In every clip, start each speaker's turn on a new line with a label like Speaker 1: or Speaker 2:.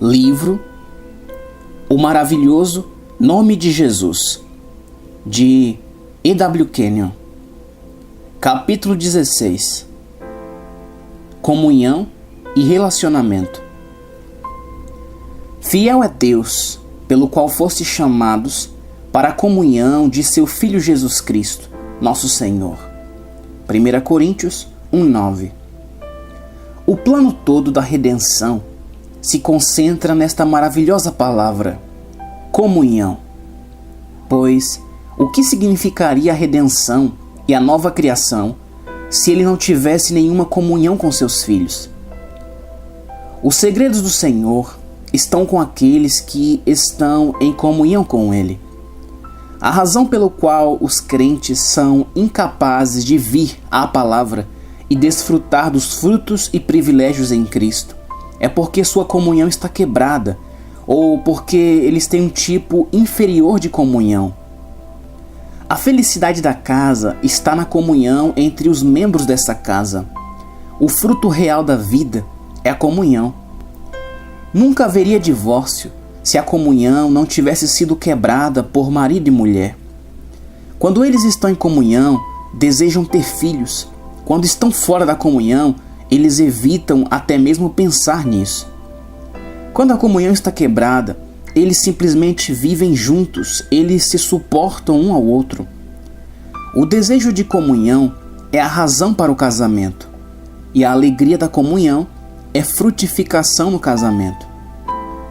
Speaker 1: Livro O Maravilhoso Nome de Jesus, de E.W. Kenyon. Capítulo 16. Comunhão e relacionamento. Fiel é Deus, pelo qual fostes chamados para a comunhão de seu Filho Jesus Cristo, nosso Senhor. 1 Coríntios 1:9. O plano todo da redenção se concentra nesta maravilhosa palavra, comunhão. Pois o que significaria a redenção e a nova criação se ele não tivesse nenhuma comunhão com seus filhos? Os segredos do Senhor estão com aqueles que estão em comunhão com Ele. A razão pelo qual os crentes são incapazes de vir à palavra e desfrutar dos frutos e privilégios em Cristo é porque sua comunhão está quebrada, ou porque eles têm um tipo inferior de comunhão. A felicidade da casa está na comunhão entre os membros dessa casa. O fruto real da vida é a comunhão. Nunca haveria divórcio se a comunhão não tivesse sido quebrada por marido e mulher. Quando eles estão em comunhão, desejam ter filhos. Quando estão fora da comunhão, eles evitam até mesmo pensar nisso. Quando a comunhão está quebrada, eles simplesmente vivem juntos, eles se suportam um ao outro. O desejo de comunhão é a razão para o casamento, e a alegria da comunhão é frutificação no casamento.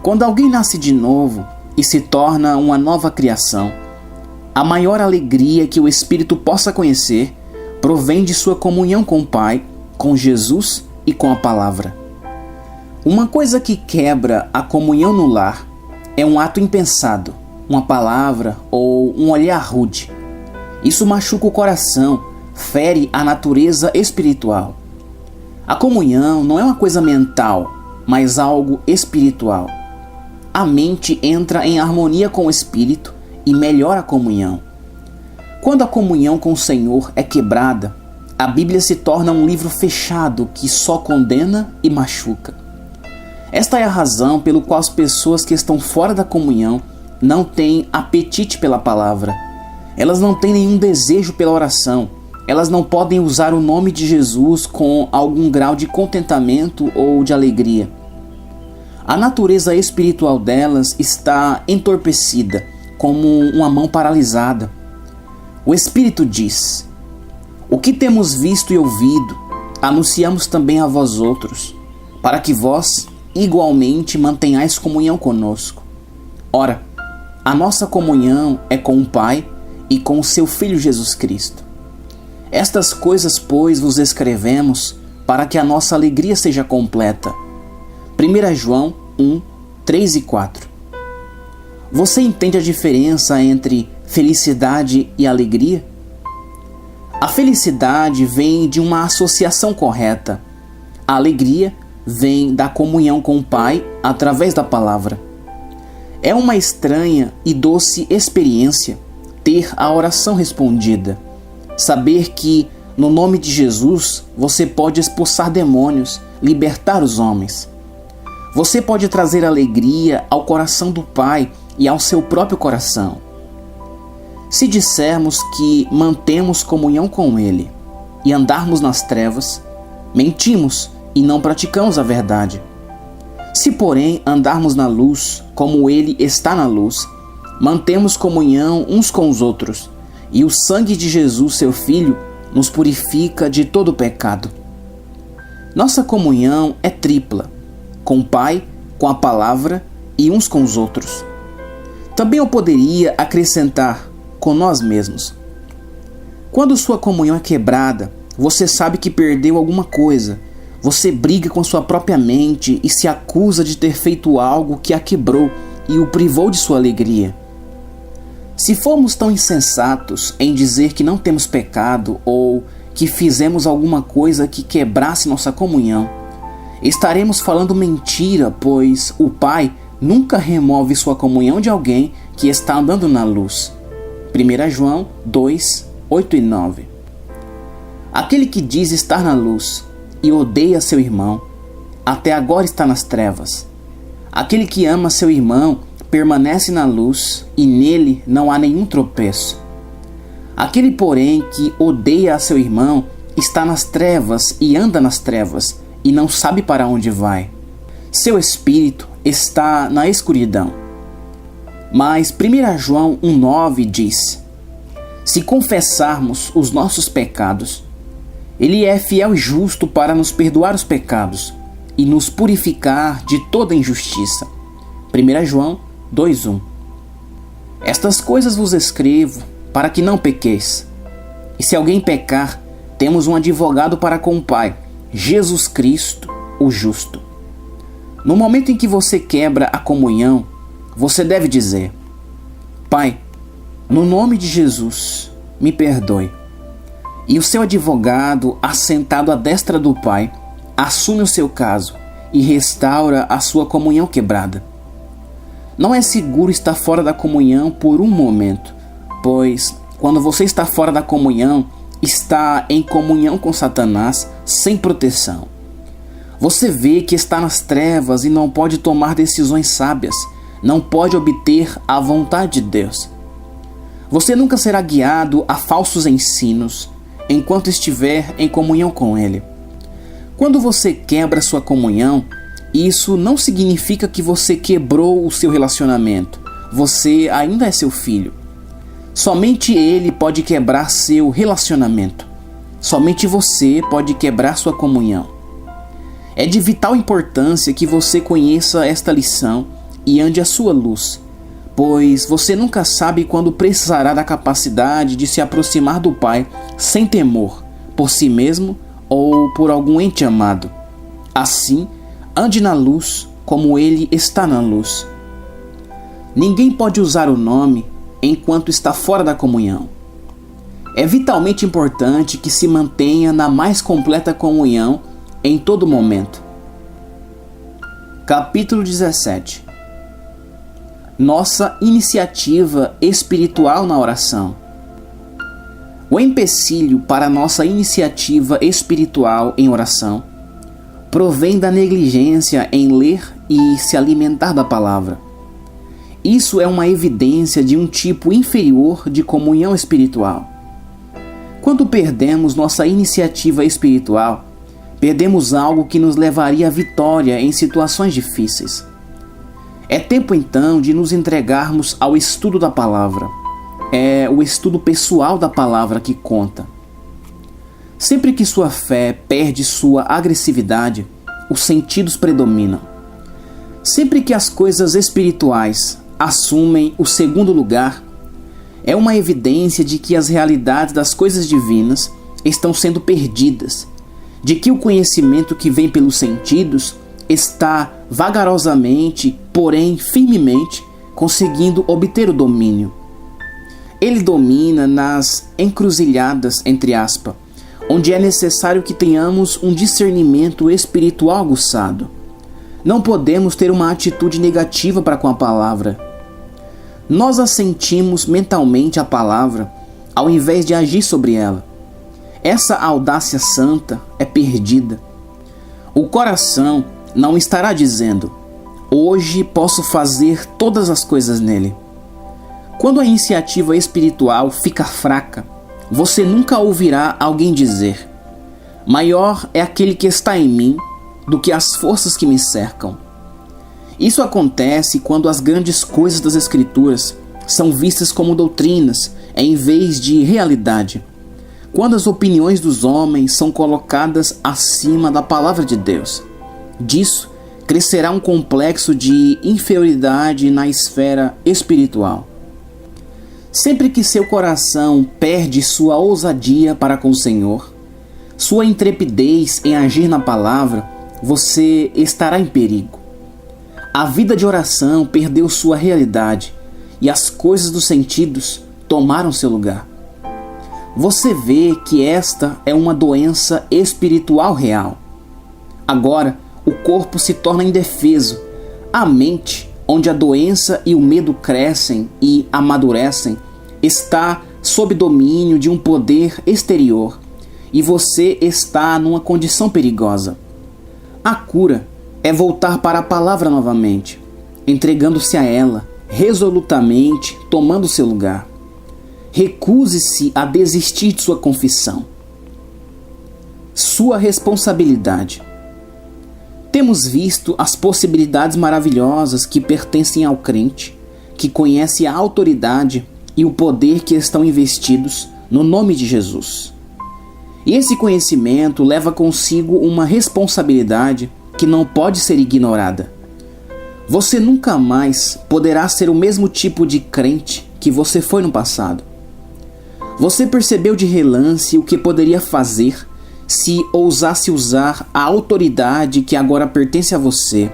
Speaker 1: Quando alguém nasce de novo e se torna uma nova criação, a maior alegria que o espírito possa conhecer provém de sua comunhão com o Pai, com Jesus e com a palavra. Uma coisa que quebra a comunhão no lar é um ato impensado, uma palavra ou um olhar rude. Isso machuca o coração, fere a natureza espiritual. A comunhão não é uma coisa mental, mas algo espiritual. A mente entra em harmonia com o espírito e melhora a comunhão. Quando a comunhão com o Senhor é quebrada, a Bíblia se torna um livro fechado que só condena e machuca. Esta é a razão pelo qual as pessoas que estão fora da comunhão não têm apetite pela palavra. Elas não têm nenhum desejo pela oração. Elas não podem usar o nome de Jesus com algum grau de contentamento ou de alegria. A natureza espiritual delas está entorpecida, como uma mão paralisada. O Espírito diz: o que temos visto e ouvido, anunciamos também a vós outros, para que vós igualmente mantenhais comunhão conosco. Ora, a nossa comunhão é com o Pai e com o seu Filho Jesus Cristo. Estas coisas, pois, vos escrevemos para que a nossa alegria seja completa. 1 João 1, 3 e 4. Você entende a diferença entre felicidade e alegria? A felicidade vem de uma associação correta. A alegria vem da comunhão com o Pai através da palavra. É uma estranha e doce experiência ter a oração respondida. Saber que, no nome de Jesus, você pode expulsar demônios, libertar os homens. Você pode trazer alegria ao coração do Pai e ao seu próprio coração. Se dissermos que mantemos comunhão com Ele e andarmos nas trevas, mentimos e não praticamos a verdade. Se, porém, andarmos na luz, como Ele está na luz, mantemos comunhão uns com os outros, e o sangue de Jesus, seu Filho, nos purifica de todo pecado. Nossa comunhão é tripla, com o Pai, com a palavra e uns com os outros. Também eu poderia acrescentar com nós mesmos. Quando sua comunhão é quebrada, você sabe que perdeu alguma coisa. Você briga com sua própria mente e se acusa de ter feito algo que a quebrou e o privou de sua alegria. Se formos tão insensatos em dizer que não temos pecado ou que fizemos alguma coisa que quebrasse nossa comunhão, estaremos falando mentira, pois o Pai nunca remove sua comunhão de alguém que está andando na luz. 1 João 2, 8 e 9. Aquele que diz estar na luz e odeia seu irmão, até agora está nas trevas. Aquele que ama seu irmão permanece na luz e nele não há nenhum tropeço. Aquele, porém, que odeia a seu irmão está nas trevas e anda nas trevas e não sabe para onde vai. Seu espírito está na escuridão. Mas 1 João 1,9 diz: se confessarmos os nossos pecados, Ele é fiel e justo para nos perdoar os pecados e nos purificar de toda injustiça. 1 João 2,1. Estas coisas vos escrevo para que não pequeis. E se alguém pecar, temos um advogado para com o Pai, Jesus Cristo, o justo. No momento em que você quebra a comunhão, você deve dizer: Pai, no nome de Jesus, me perdoe. E o seu advogado, assentado à destra do Pai, assume o seu caso e restaura a sua comunhão quebrada. Não é seguro estar fora da comunhão por um momento, pois quando você está fora da comunhão, está em comunhão com Satanás sem proteção. Você vê que está nas trevas e não pode tomar decisões sábias, não pode obter a vontade de Deus. Você nunca será guiado a falsos ensinos enquanto estiver em comunhão com Ele. Quando você quebra sua comunhão, isso não significa que você quebrou o seu relacionamento. Você ainda é seu filho. Somente Ele pode quebrar seu relacionamento. Somente você pode quebrar sua comunhão. É de vital importância que você conheça esta lição e ande à sua luz, pois você nunca sabe quando precisará da capacidade de se aproximar do Pai sem temor, por si mesmo ou por algum ente amado. Assim, ande na luz como Ele está na luz. Ninguém pode usar o nome enquanto está fora da comunhão. É vitalmente importante que se mantenha na mais completa comunhão em todo momento. Capítulo 17. Nossa iniciativa espiritual na oração. O empecilho para nossa iniciativa espiritual em oração provém da negligência em ler e se alimentar da palavra. Isso é uma evidência de um tipo inferior de comunhão espiritual. Quando perdemos nossa iniciativa espiritual, perdemos algo que nos levaria à vitória em situações difíceis. É tempo então de nos entregarmos ao estudo da palavra. É o estudo pessoal da palavra que conta. Sempre que sua fé perde sua agressividade, os sentidos predominam. Sempre que as coisas espirituais assumem o segundo lugar, é uma evidência de que as realidades das coisas divinas estão sendo perdidas, de que o conhecimento que vem pelos sentidos está vagarosamente, porém firmemente, conseguindo obter o domínio. Ele domina nas encruzilhadas, entre aspas, onde é necessário que tenhamos um discernimento espiritual aguçado. Não podemos ter uma atitude negativa para com a palavra. Nós assentimos mentalmente a palavra, ao invés de agir sobre ela. Essa audácia santa é perdida. O coração não estará dizendo: hoje posso fazer todas as coisas nele. Quando a iniciativa espiritual fica fraca, você nunca ouvirá alguém dizer: maior é aquele que está em mim do que as forças que me cercam. Isso acontece quando as grandes coisas das Escrituras são vistas como doutrinas em vez de realidade. Quando as opiniões dos homens são colocadas acima da palavra de Deus. Disso crescerá um complexo de inferioridade na esfera espiritual. Sempre que seu coração perde sua ousadia para com o Senhor, sua intrepidez em agir na palavra, você estará em perigo. A vida de oração perdeu sua realidade e as coisas dos sentidos tomaram seu lugar. Você vê que esta é uma doença espiritual real. Agora, o corpo se torna indefeso. A mente, onde a doença e o medo crescem e amadurecem, está sob domínio de um poder exterior e você está numa condição perigosa. A cura é voltar para a palavra novamente. entregando-se a ela, resolutamente tomando seu lugar. Recuse-se a desistir de sua confissão. Sua responsabilidade. Temos visto as possibilidades maravilhosas que pertencem ao crente, que conhece a autoridade e o poder que estão investidos no nome de Jesus. E esse conhecimento leva consigo uma responsabilidade que não pode ser ignorada. Você nunca mais poderá ser o mesmo tipo de crente que você foi no passado. Você percebeu de relance o que poderia fazer se ousasse usar a autoridade que agora pertence a você,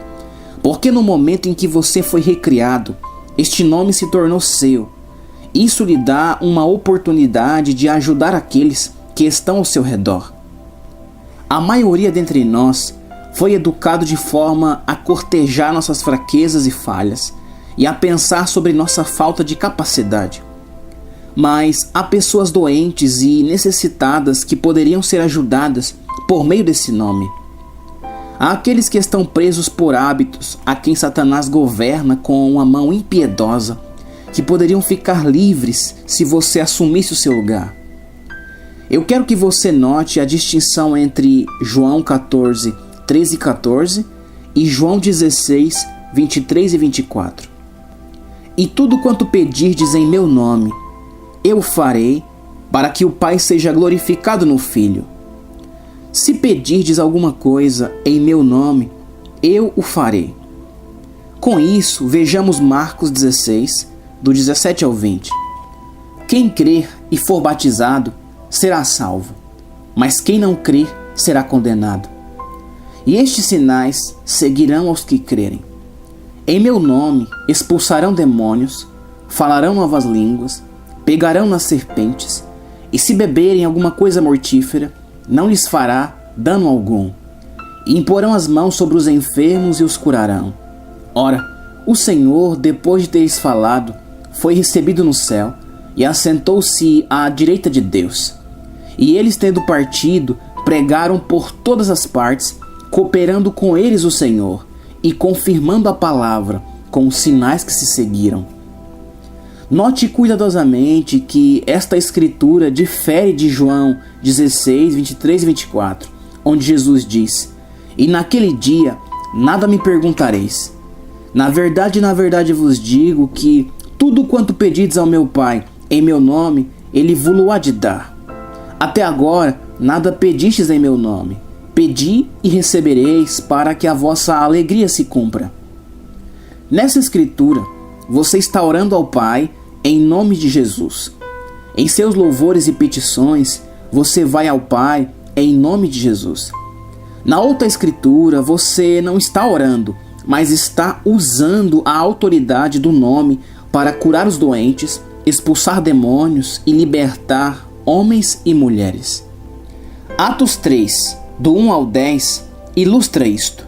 Speaker 1: porque no momento em que você foi recriado, este nome se tornou seu. Isso lhe dá uma oportunidade de ajudar aqueles que estão ao seu redor. A maioria dentre nós foi educado de forma a cortejar nossas fraquezas e falhas e a pensar sobre nossa falta de capacidade. Mas há pessoas doentes e necessitadas que poderiam ser ajudadas por meio desse nome. Há aqueles que estão presos por hábitos a quem Satanás governa com uma mão impiedosa, que poderiam ficar livres se você assumisse o seu lugar. Eu quero que você note a distinção entre João 14, 13 e 14 e João 16, 23 e 24. E tudo quanto pedirdes em meu nome, eu farei, para que o Pai seja glorificado no Filho. Se pedirdes alguma coisa em meu nome, eu o farei. Com isso, vejamos Marcos 16, do 17 ao 20. Quem crer e for batizado será salvo, mas quem não crer será condenado. E estes sinais seguirão aos que crerem. Em meu nome expulsarão demônios, falarão novas línguas, pegarão nas serpentes, e se beberem alguma coisa mortífera, não lhes fará dano algum. E imporão as mãos sobre os enfermos e os curarão. Ora, o Senhor, depois de teres falado, foi recebido no céu e assentou-se à direita de Deus. E eles, tendo partido, pregaram por todas as partes, cooperando com eles o Senhor e confirmando a palavra com os sinais que se seguiram. Note cuidadosamente que esta escritura difere de João 16, 23 e 24, onde Jesus diz: E naquele dia nada me perguntareis. Na verdade vos digo que tudo quanto pedides ao meu Pai em meu nome, Ele vo-lo há de dar. Até agora nada pedistes em meu nome. Pedi e recebereis, para que a vossa alegria se cumpra. Nessa escritura, você está orando ao Pai em nome de Jesus. Em seus louvores e petições, você vai ao Pai em nome de Jesus. Na outra escritura, você não está orando, mas está usando a autoridade do nome para curar os doentes, expulsar demônios e libertar homens e mulheres. Atos 3, do 1 ao 10, ilustra isto.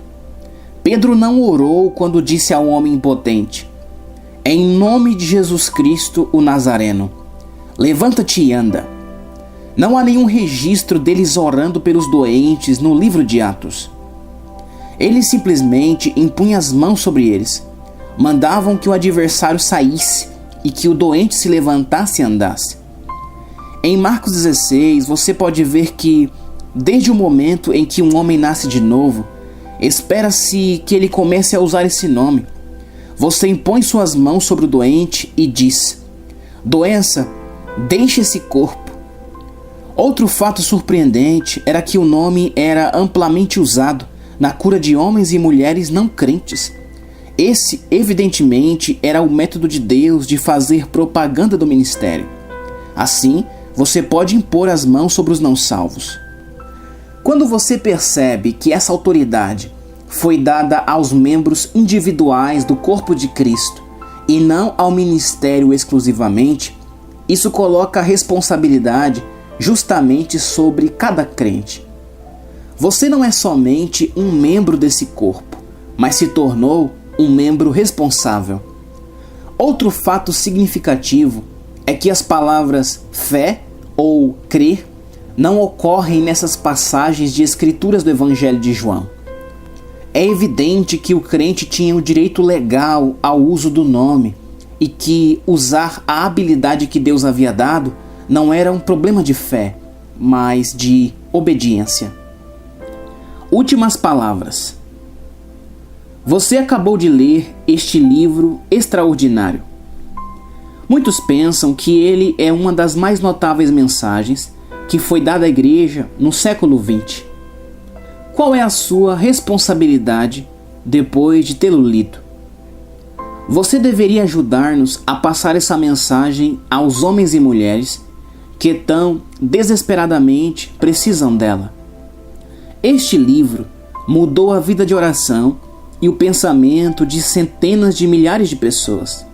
Speaker 1: Pedro não orou quando disse ao homem impotente: Em nome de Jesus Cristo, o Nazareno, levanta-te e anda. Não há nenhum registro deles orando pelos doentes no livro de Atos. Eles simplesmente impunham as mãos sobre eles, mandavam que o adversário saísse e que o doente se levantasse e andasse. Em Marcos 16, você pode ver que, desde o momento em que um homem nasce de novo, espera-se que ele comece a usar esse nome. Você impõe suas mãos sobre o doente e diz: Doença, deixe esse corpo. Outro fato surpreendente era que o nome era amplamente usado na cura de homens e mulheres não crentes. Esse, evidentemente, era o método de Deus de fazer propaganda do ministério. Assim, você pode impor as mãos sobre os não salvos. Quando você percebe que essa autoridade foi dada aos membros individuais do corpo de Cristo e não ao ministério exclusivamente, isso coloca a responsabilidade justamente sobre cada crente. Você não é somente um membro desse corpo, mas se tornou um membro responsável. Outro fato significativo é que as palavras fé ou crer não ocorrem nessas passagens de escrituras do Evangelho de João. É evidente que o crente tinha o direito legal ao uso do nome e que usar a habilidade que Deus havia dado não era um problema de fé, mas de obediência. Últimas palavras. Você acabou de ler este livro extraordinário. Muitos pensam que ele é uma das mais notáveis mensagens que foi dada à igreja no século XX. Qual é a sua responsabilidade depois de tê-lo lido? Você deveria ajudar-nos a passar essa mensagem aos homens e mulheres que tão desesperadamente precisam dela. Este livro mudou a vida de oração e o pensamento de centenas de milhares de pessoas.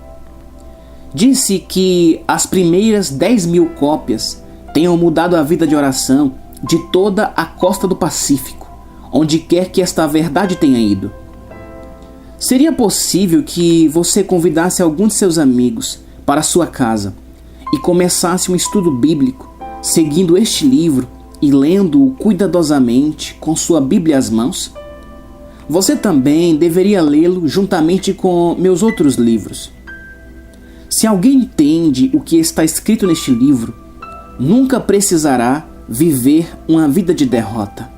Speaker 1: Disse que as primeiras 10.000 cópias tenham mudado a vida de oração de toda a costa do Pacífico, onde quer que esta verdade tenha ido. Seria possível que você convidasse algum de seus amigos para sua casa e começasse um estudo bíblico, seguindo este livro e lendo-o cuidadosamente com sua Bíblia às mãos? Você também deveria lê-lo juntamente com meus outros livros. Se alguém entende o que está escrito neste livro, nunca precisará viver uma vida de derrota.